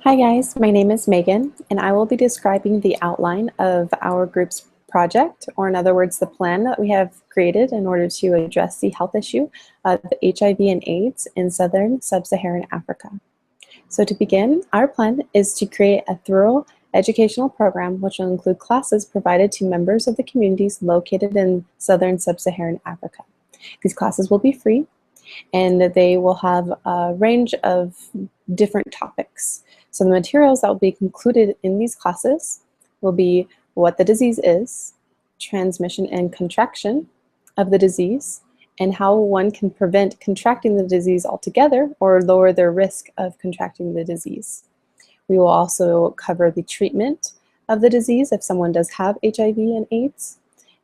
Hi guys, my name is Megan, and I will be describing the outline of our group's project, or in other words, the plan that we have created in order to address the health issue of HIV and AIDS in Southern Sub-Saharan Africa. So to begin, our plan is to create a thorough educational program which will include classes provided to members of the communities located in Southern Sub-Saharan Africa. These classes will be free, and they will have a range of different topics. So the materials that will be included in these classes will be what the disease is, transmission and contraction of the disease, and how one can prevent contracting the disease altogether or lower their risk of contracting the disease. We will also cover the treatment of the disease if someone does have HIV and AIDS.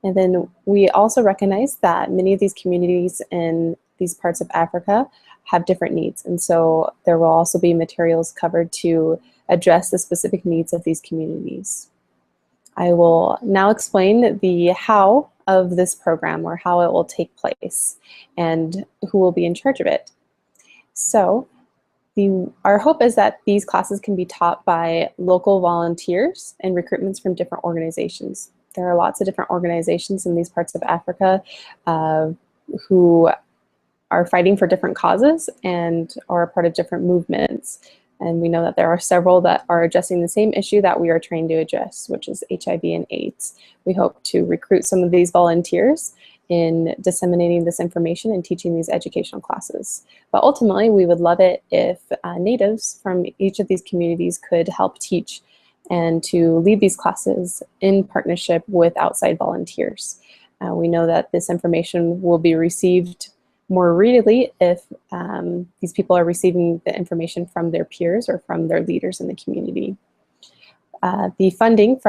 And then we also recognize that many of these communities in these parts of Africa have different needs. And so there will also be materials covered to address the specific needs of these communities. I will now explain the how of this program, or how it will take place and who will be in charge of it. So our hope is that these classes can be taught by local volunteers and recruitments from different organizations. There are lots of different organizations in these parts of Africa who are fighting for different causes and are a part of different movements. And we know that there are several that are addressing the same issue that we are trying to address, which is HIV and AIDS. We hope to recruit some of these volunteers in disseminating this information and teaching these educational classes. But ultimately, we would love it if natives from each of these communities could help teach and to lead these classes in partnership with outside volunteers. We know that this information will be received more readily if these people are receiving the information from their peers or from their leaders in the community. The funding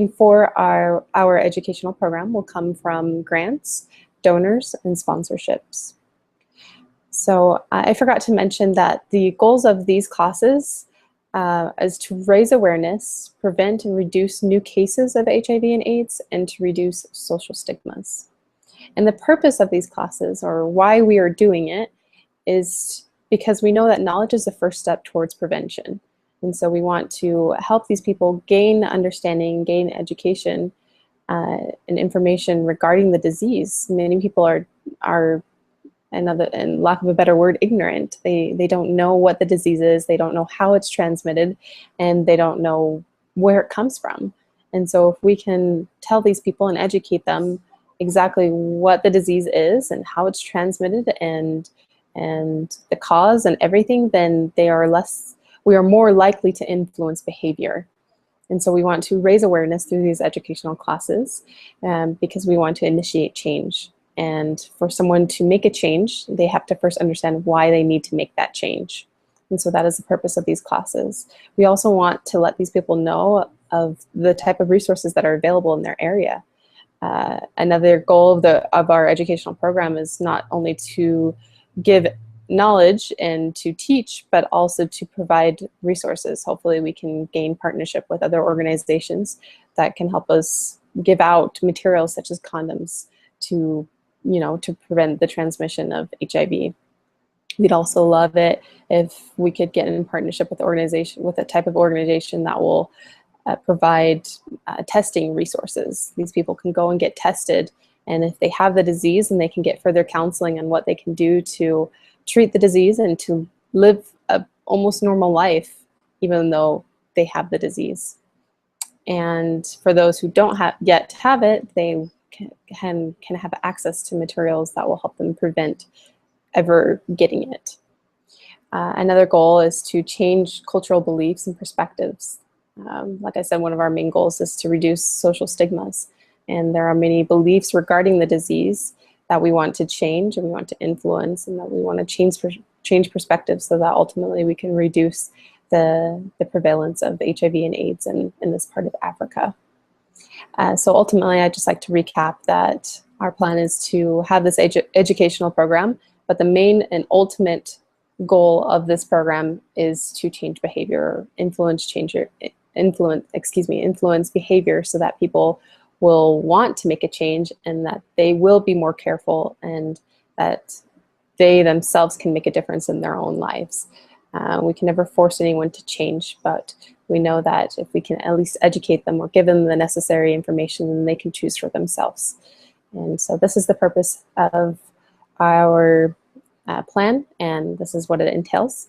for our educational program will come from grants, donors, and sponsorships. So I forgot to mention that the goals of these classes is to raise awareness, prevent and reduce new cases of HIV and AIDS, and to reduce social stigmas. And the purpose of these classes, or why we are doing it, is because we know that knowledge is the first step towards prevention. And so we want to help these people gain understanding, gain education, and information regarding the disease. Many people are in lack of a better word, ignorant. They don't know what the disease is, they don't know how it's transmitted, and they don't know where it comes from. And so if we can tell these people and educate them exactly what the disease is and how it's transmitted and the cause and everything, then we are more likely to influence behavior. And so we want to raise awareness through these educational classes because we want to initiate change. And for someone to make a change, they have to first understand why they need to make that change. And so that is the purpose of these classes. We also want to let these people know of the type of resources that are available in their area. Another goal of our educational program is not only to give knowledge and to teach, but also to provide resources. Hopefully we can gain partnership with other organizations that can help us give out materials such as condoms to prevent the transmission of HIV. We'd also love it if we could get in partnership with a type of organization that will provide testing resources. These people can go and get tested, and if they have the disease, then they can get further counseling on what they can do to treat the disease and to live a almost normal life even though they have the disease. And for those who don't yet have it, they can have access to materials that will help them prevent ever getting it. Another goal is to change cultural beliefs and perspectives. Like I said, one of our main goals is to reduce social stigmas. And there are many beliefs regarding the disease that we want to change and we want to influence, and that we want to change perspectives so that ultimately we can reduce the prevalence of HIV and AIDS in this part of Africa. So ultimately, I'd just like to recap that our plan is to have this educational program, but the main and ultimate goal of this program is to change behavior, influence behavior so that people will want to make a change and that they will be more careful and that they themselves can make a difference in their own lives. We can never force anyone to change, but we know that if we can at least educate them or give them the necessary information, then they can choose for themselves. And so this is the purpose of our plan, and this is what it entails.